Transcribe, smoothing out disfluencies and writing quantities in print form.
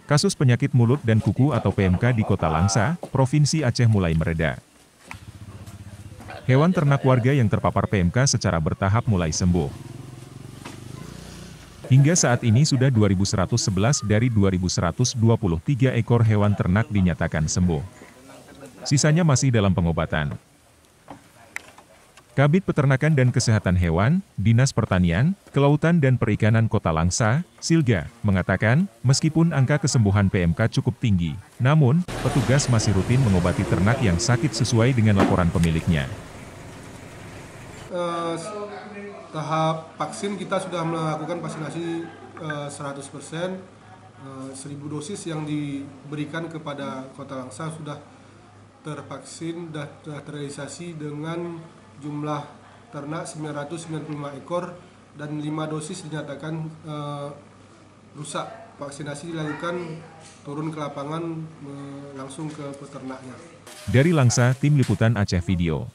Kasus penyakit mulut dan kuku atau PMK di Kota Langsa, Provinsi Aceh mulai mereda. Hewan ternak warga yang terpapar PMK secara bertahap mulai sembuh. Hingga saat ini sudah 2.111 dari 2.123 ekor hewan ternak dinyatakan sembuh. Sisanya masih dalam pengobatan. Kabid Peternakan dan Kesehatan Hewan, Dinas Pertanian, Kelautan dan Perikanan Kota Langsa, Silga, mengatakan, meskipun angka kesembuhan PMK cukup tinggi, namun, petugas masih rutin mengobati ternak yang sakit sesuai dengan laporan pemiliknya. Tahap vaksin kita sudah melakukan vaksinasi 100%, 1.000 dosis yang diberikan kepada Kota Langsa sudah tervaksin dan terrealisasi dengan jumlah ternak 995 ekor dan 5 dosis dinyatakan rusak. Vaksinasi dilakukan turun ke lapangan langsung ke peternaknya. Dari Langsa, Tim Liputan Aceh Video.